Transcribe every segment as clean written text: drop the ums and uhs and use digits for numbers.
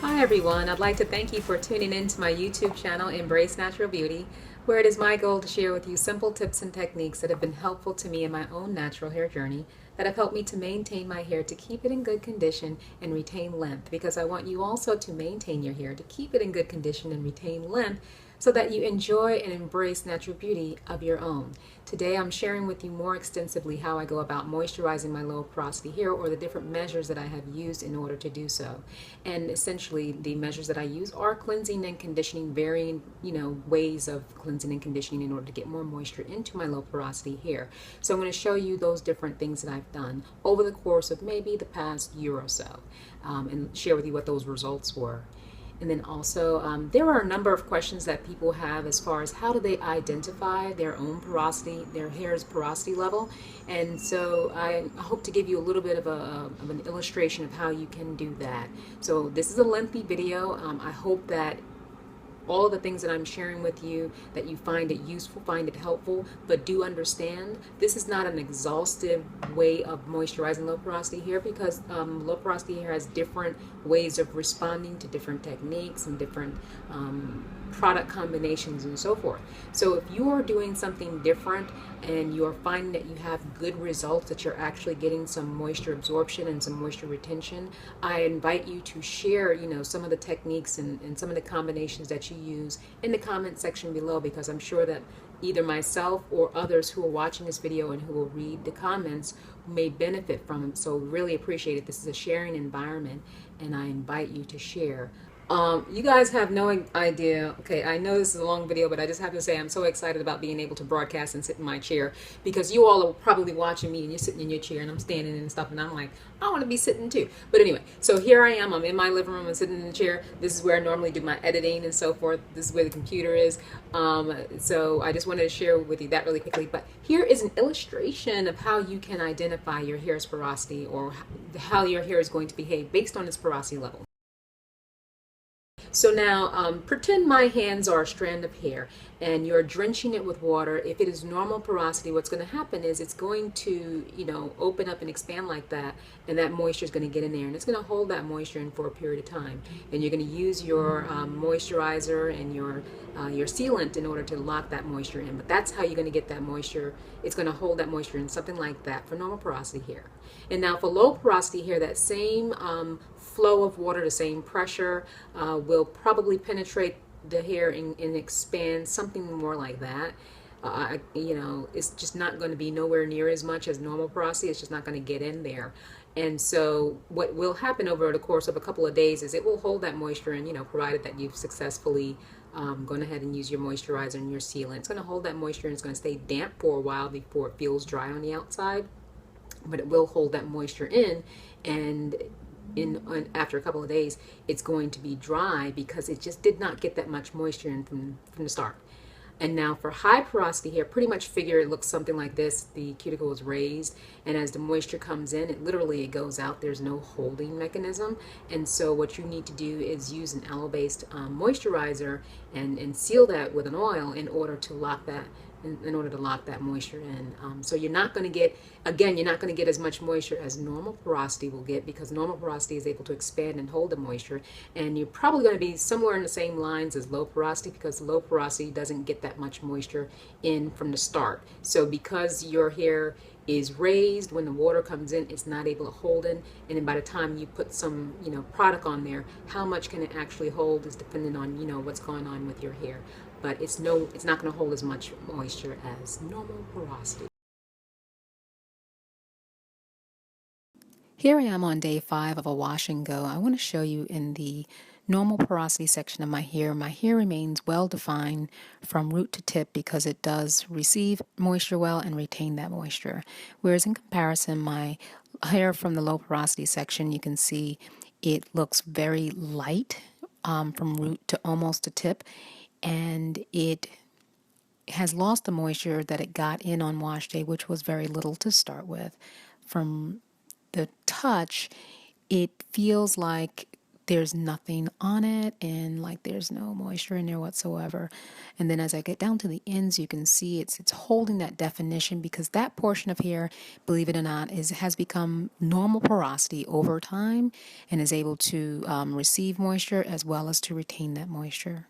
Hi everyone, I'd like to thank you for tuning in to my YouTube channel, Embrace Natural Beauty, where it is my goal to share with you simple tips and techniques that have been helpful to me in my own natural hair journey, that have helped me to maintain my hair, to keep it in good condition and retain length, because I want you also to maintain your hair, to keep it in good condition and retain length, so that you enjoy and embrace natural beauty of your own. Today I'm sharing with you more extensively how I go about moisturizing my low porosity hair, or the different measures that I have used in order to do so. And essentially the measures that I use are cleansing and conditioning, varying ways of cleansing and conditioning in order to get more moisture into my low porosity hair. So I'm going to show you those different things that I've done over the course of maybe the past year or so, and share with you what those results were. And then also, there are a number of questions that people have as far as how do they identify their own porosity, their hair's porosity level. And so I hope to give you a little bit of an illustration of how you can do that. So this is a lengthy video. I hope that all of the things that I'm sharing with you, that you find it useful, find it helpful, but do understand this is not an exhaustive way of moisturizing low porosity hair, because low porosity hair has different ways of responding to different techniques and different product combinations and so forth. So if you are doing something different and you are finding that you have good results, that you're actually getting some moisture absorption and some moisture retention, I invite you to share some of the techniques and some of the combinations that you use in the comment section below, because I'm sure that either myself or others who are watching this video and who will read the comments may benefit from it. So really appreciate it. This is a sharing environment and I invite you to share. You guys have no idea. Okay, I know this is a long video, but I just have to say I'm so excited about being able to broadcast and sit in my chair, because you all are probably watching me and you're sitting in your chair and I'm standing and stuff, and I'm like, I want to be sitting too. But anyway, so here I am. I'm in my living room and sitting in the chair. This is where I normally do my editing and so forth. This is where the computer is. So I just wanted to share with you that really quickly. But here is an illustration of how you can identify your hair's porosity, or how your hair is going to behave based on its porosity level. So now pretend my hands are a strand of hair and you're drenching it with water. If it is normal porosity, what's going to happen is it's going to, open up and expand like that, and that moisture is going to get in there and it's going to hold that moisture in for a period of time. And you're going to use your moisturizer and your sealant in order to lock that moisture in. But that's how you're going to get that moisture. It's going to hold that moisture in, something like that for normal porosity hair. And now for low porosity hair, that same flow of water, the same pressure will probably penetrate the hair and expand, something more like that. It's just not going to be nowhere near as much as normal porosity. It's just not going to get in there. And so what will happen over the course of a couple of days is it will hold that moisture in, provided that you've successfully gone ahead and use your moisturizer and your sealant. It's going to hold that moisture and it's going to stay damp for a while before it feels dry on the outside. But it will hold that moisture in, and after a couple of days it's going to be dry because it just did not get that much moisture in from the start. And now for high porosity hair, pretty much figure it looks something like this. The cuticle is raised, and as the moisture comes in, it goes out. There's no holding mechanism. And so what you need to do is use an aloe-based moisturizer and seal that with an oil in order to lock that moisture in. So you're not going to get, again, you're not going to get as much moisture as normal porosity will get, because normal porosity is able to expand and hold the moisture. And you're probably going to be somewhere in the same lines as low porosity, because low porosity doesn't get that much moisture in from the start. So because your hair is raised, when the water comes in, it's not able to hold in, and then by the time you put some product on there, how much can it actually hold is dependent on what's going on with your hair. But it's not going to hold as much moisture as normal porosity. Here I am on day 5 of a wash and go. I want to show you in the normal porosity section of my hair. My hair remains well defined from root to tip because it does receive moisture well and retain that moisture. Whereas in comparison, my hair from the low porosity section, you can see it looks very light from root to almost to tip, and it has lost the moisture that it got in on wash day, which was very little to start with. From the touch, it feels like there's nothing on it, and like there's no moisture in there whatsoever. And then as I get down to the ends, you can see it's holding that definition, because that portion of hair, believe it or not, has become normal porosity over time and is able to receive moisture as well as to retain that moisture.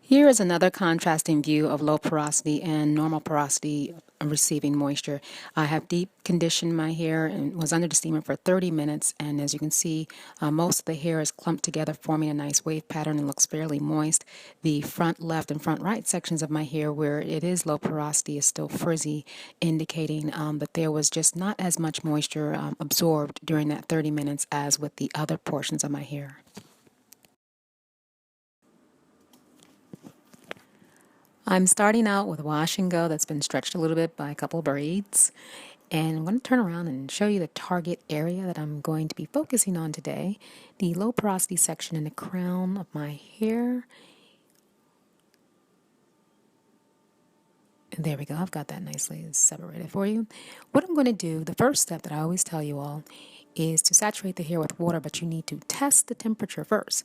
Here is another contrasting view of low porosity and normal porosity receiving moisture. I have deep conditioned my hair and was under the steamer for 30 minutes, and as you can see, most of the hair is clumped together, forming a nice wave pattern and looks fairly moist. The front left and front right sections of my hair, where it is low porosity, is still frizzy, indicating that there was just not as much moisture absorbed during that 30 minutes as with the other portions of my hair. I'm starting out with wash and go that's been stretched a little bit by a couple of braids. And I'm going to turn around and show you the target area that I'm going to be focusing on today. The low porosity section in the crown of my hair. And there we go. I've got that nicely separated for you. What I'm going to do, the first step that I always tell you all, is to saturate the hair with water, but you need to test the temperature first.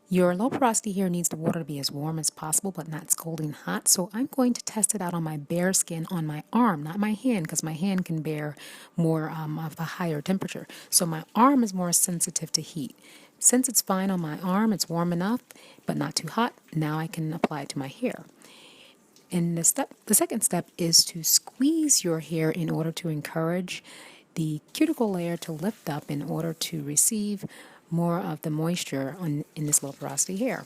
Your low porosity hair needs the water to be as warm as possible, but not scalding hot. So I'm going to test it out on my bare skin on my arm, not my hand, because my hand can bear more of a higher temperature. So my arm is more sensitive to heat. Since it's fine on my arm, it's warm enough, but not too hot. Now I can apply it to my hair. And the second step is to squeeze your hair in order to encourage the cuticle layer to lift up in order to receive more of the moisture in this low porosity hair.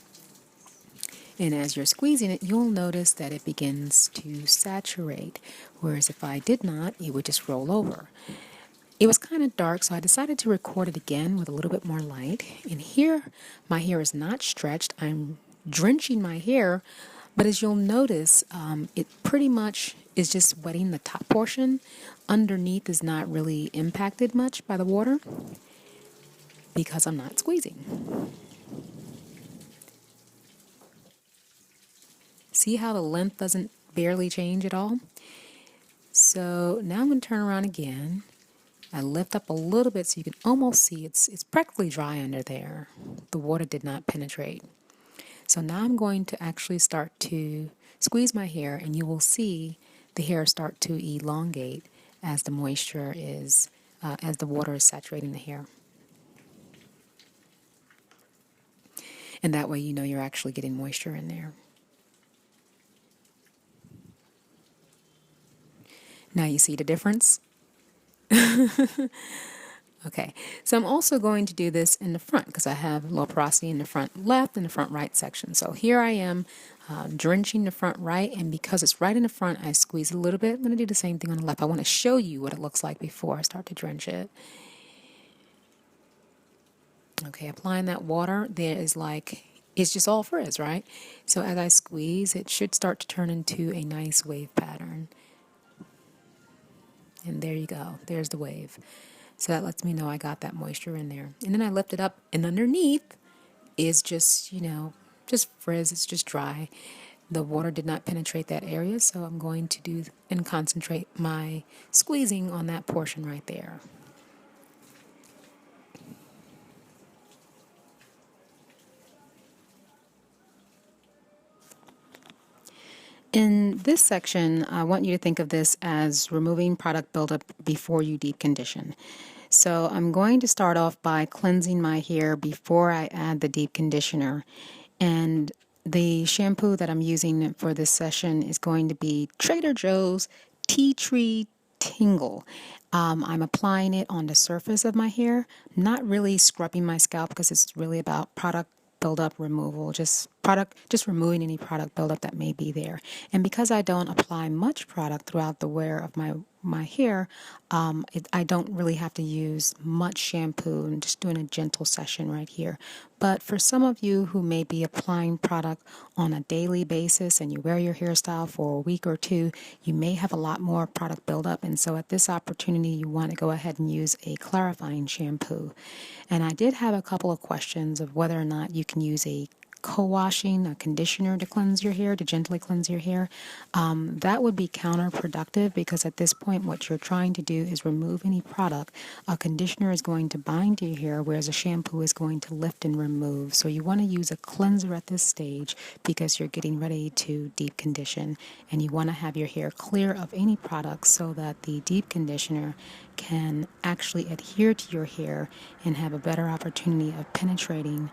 And as you're squeezing it, you'll notice that it begins to saturate, whereas if I did not, it would just roll over. It was kind of dark, so I decided to record it again with a little bit more light. And here, my hair is not stretched. I'm drenching my hair, but as you'll notice, it pretty much is just wetting the top portion. Underneath is not really impacted much by the water, because I'm not squeezing. See how the length doesn't barely change at all? So now I'm going to turn around again. I lift up a little bit so you can almost see it's practically dry under there. The water did not penetrate. So now I'm going to actually start to squeeze my hair, and you will see the hair start to elongate as the moisture is, as the water is saturating the hair. And that way you know you're actually getting moisture in there. Now you see the difference? Okay, so I'm also going to do this in the front because I have low porosity in the front left and the front right section. So here I am drenching the front right, and because it's right in the front, I squeeze a little bit. I'm going to do the same thing on the left. I want to show you what it looks like before I start to drench it. Okay, applying that water, there is like, it's just all frizz, right? So as I squeeze, it should start to turn into a nice wave pattern. And there you go. There's the wave. So that lets me know I got that moisture in there. And then I lift it up, and underneath is just, just frizz. It's just dry. The water did not penetrate that area, so I'm going to do and concentrate my squeezing on that portion right there. In this section, I want you to think of this as removing product buildup before you deep condition. So I'm going to start off by cleansing my hair before I add the deep conditioner. And the shampoo that I'm using for this session is going to be Trader Joe's Tea Tree Tingle. I'm applying it on the surface of my hair, not really scrubbing my scalp because it's really about product buildup removal, just removing any product buildup that may be there. And because I don't apply much product throughout the wear of my hair, I don't really have to use much shampoo, and just doing a gentle session right here. But for some of you who may be applying product on a daily basis and you wear your hairstyle for a week or two, you may have a lot more product buildup. And so at this opportunity, you want to go ahead and use a clarifying shampoo. And I did have a couple of questions of whether or not you can use a co-washing, a conditioner to cleanse your hair, to gently cleanse your hair, that would be counterproductive, because at this point what you're trying to do is remove any product. A conditioner is going to bind to your hair, whereas a shampoo is going to lift and remove. So you want to use a cleanser at this stage because you're getting ready to deep condition, and you want to have your hair clear of any products so that the deep conditioner can actually adhere to your hair and have a better opportunity of penetrating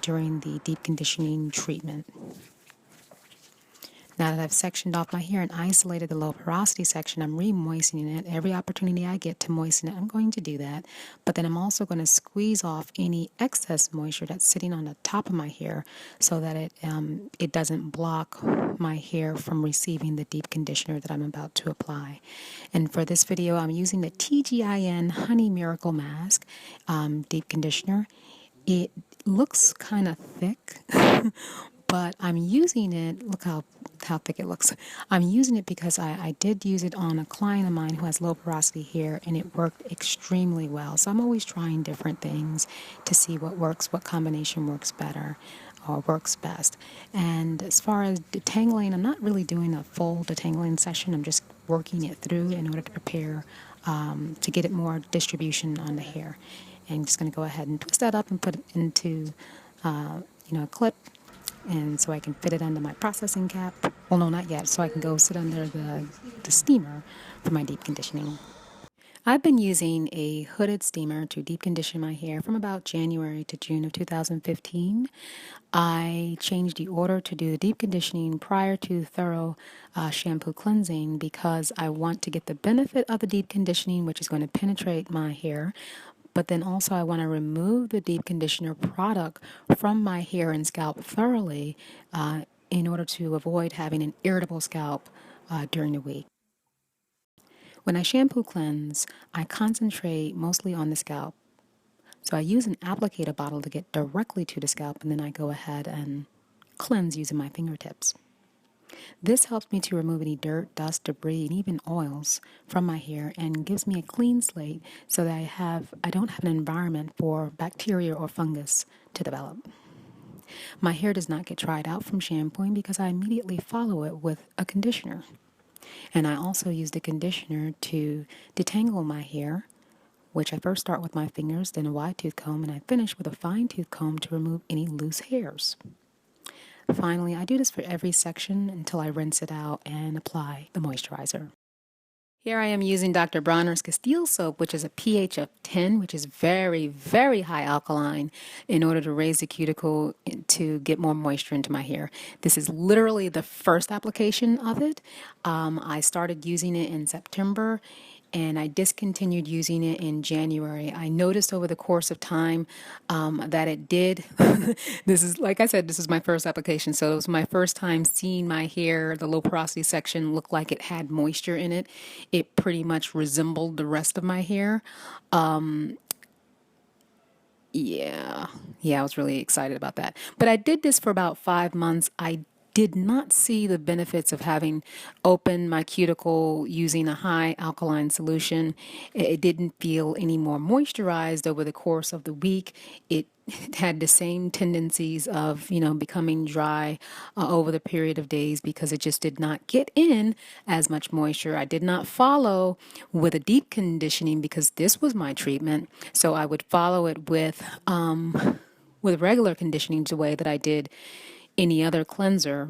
during the deep conditioning treatment. Now that I've sectioned off my hair and isolated the low porosity section, I'm re-moistening it. Every opportunity I get to moisten it, I'm going to do that. But then I'm also going to squeeze off any excess moisture that's sitting on the top of my hair so that it doesn't block my hair from receiving the deep conditioner that I'm about to apply. And for this video, I'm using the TGIN Honey Miracle Mask Deep Conditioner. It looks kind of thick, but I'm using it. Look how thick it looks. I'm using it because I did use it on a client of mine who has low porosity hair, and it worked extremely well. So I'm always trying different things to see what works, what combination works better or works best. And as far as detangling, I'm not really doing a full detangling session. I'm just working it through in order to prepare to get it more distribution on the hair. And I'm just going to go ahead and twist that up and put it into a clip, and so I can fit it under my processing cap. Well, no, not yet. So I can go sit under the steamer for my deep conditioning. I've been using a hooded steamer to deep condition my hair from about January to June of 2015. I changed the order to do the deep conditioning prior to thorough shampoo cleansing because I want to get the benefit of the deep conditioning, which is going to penetrate my hair. But then also I want to remove the deep conditioner product from my hair and scalp thoroughly in order to avoid having an irritable scalp during the week. When I shampoo cleanse, I concentrate mostly on the scalp. So I use an applicator bottle to get directly to the scalp, and then I go ahead and cleanse using my fingertips. This helps me to remove any dirt, dust, debris, and even oils from my hair, and gives me a clean slate so that I don't have an environment for bacteria or fungus to develop. My hair does not get dried out from shampooing because I immediately follow it with a conditioner. And I also use the conditioner to detangle my hair, which I first start with my fingers, then a wide tooth comb, and I finish with a fine tooth comb to remove any loose hairs. Finally, I do this for every section until I rinse it out and apply the moisturizer. Here I am using Dr. Bronner's Castile soap, which is a pH of 10, which is very, very high alkaline, in order to raise the cuticle to get more moisture into my hair. This is literally the first application of it. I started using it in September, and I discontinued using it in January. I noticed over the course of time that it did. This is, like I said, this is my first application, so it was my first time seeing my hair, the low porosity section, look like it had moisture in it. It pretty much resembled the rest of my hair. Yeah, I was really excited about that. But I did this for about 5 months. I did not see the benefits of having opened my cuticle using a high alkaline solution. It didn't feel any more moisturized over the course of the week. It had the same tendencies of, becoming dry over the period of days because it just did not get in as much moisture. I did not follow with a deep conditioning because this was my treatment. So I would follow it with regular conditioning the way that I did any other cleanser,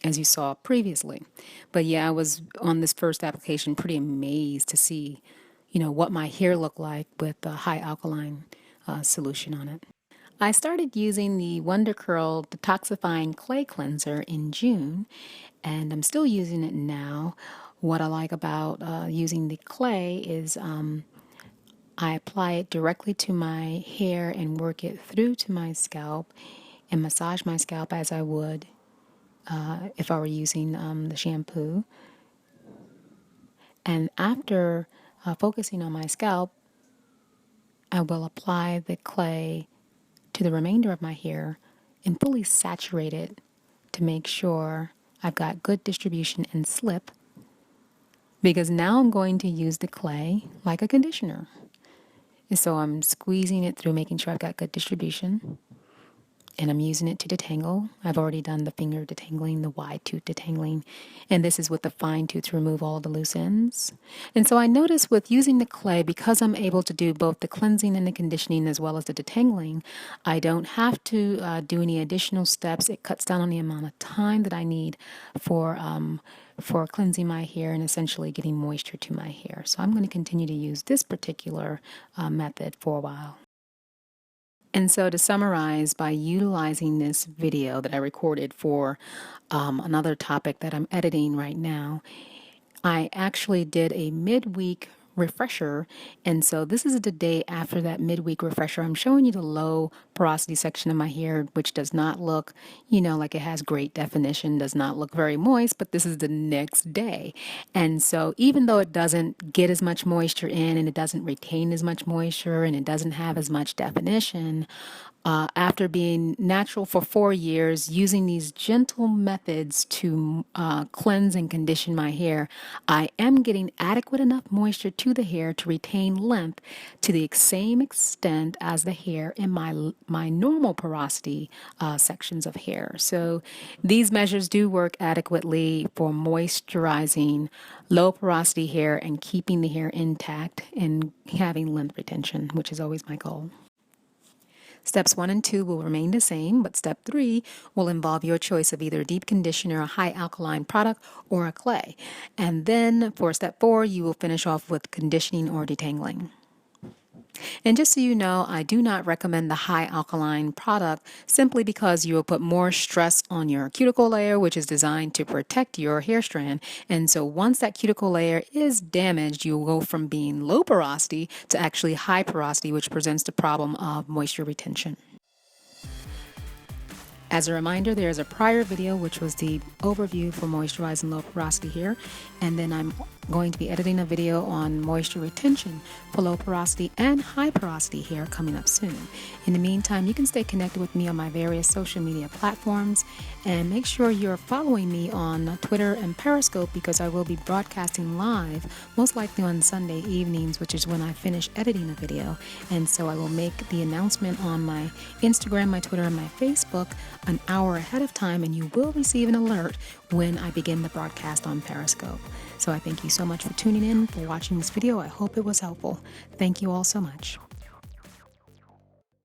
as you saw previously. But yeah, I was on this first application pretty amazed to see, what my hair looked like with the high alkaline solution on it. I started using the Wonder Curl Detoxifying Clay Cleanser in June, and I'm still using it now. What I like about using the clay is I apply it directly to my hair and work it through to my scalp and massage my scalp as I would if I were using the shampoo. And after focusing on my scalp, I will apply the clay to the remainder of my hair and fully saturate it to make sure I've got good distribution and slip, because now I'm going to use the clay like a conditioner. And so I'm squeezing it through, making sure I've got good distribution. and I'm using it to detangle. I've already done the finger detangling, the wide tooth detangling, and this is with the fine tooth to remove all the loose ends. And so I noticed with using the clay, because I'm able to do both the cleansing and the conditioning as well as the detangling, I don't have to do any additional steps. It cuts down on the amount of time that I need for cleansing my hair and essentially getting moisture to my hair. So I'm going to continue to use this particular method for a while. And so to summarize, by utilizing this video that I recorded for another topic that I'm editing right now, I actually did a midweek refresher. And so this is the day after that midweek refresher. I'm showing you the low porosity section of my hair, which does not look, like it has great definition, does not look very moist, but this is the next day. And so even though it doesn't get as much moisture in and it doesn't retain as much moisture and it doesn't have as much definition, after being natural for 4 years, using these gentle methods to cleanse and condition my hair, I am getting adequate enough moisture to the hair to retain length to the same extent as the hair in my normal porosity sections of hair. So these measures do work adequately for moisturizing low porosity hair and keeping the hair intact and having length retention, which is always my goal. Steps 1 and 2 will remain the same, but step 3 will involve your choice of either a deep conditioner, a high alkaline product, or a clay. And then for step 4, you will finish off with conditioning or detangling. And just so you know, I do not recommend the high alkaline product simply because you will put more stress on your cuticle layer, which is designed to protect your hair strand. And so once that cuticle layer is damaged, you'll go from being low porosity to actually high porosity, which presents the problem of moisture retention. As a reminder, there is a prior video which was the overview for moisturizing low porosity hair, and then I'm going to be editing a video on moisture retention for low porosity and high porosity hair coming up soon. In the meantime, you can stay connected with me on my various social media platforms, and make sure you're following me on Twitter and Periscope, because I will be broadcasting live, most likely on Sunday evenings, which is when I finish editing a video. And so I will make the announcement on my Instagram, my Twitter, and my Facebook an hour ahead of time, and you will receive an alert when I begin the broadcast on Periscope. So I thank you so much for tuning in, for watching this video. I hope it was helpful. Thank you all so much.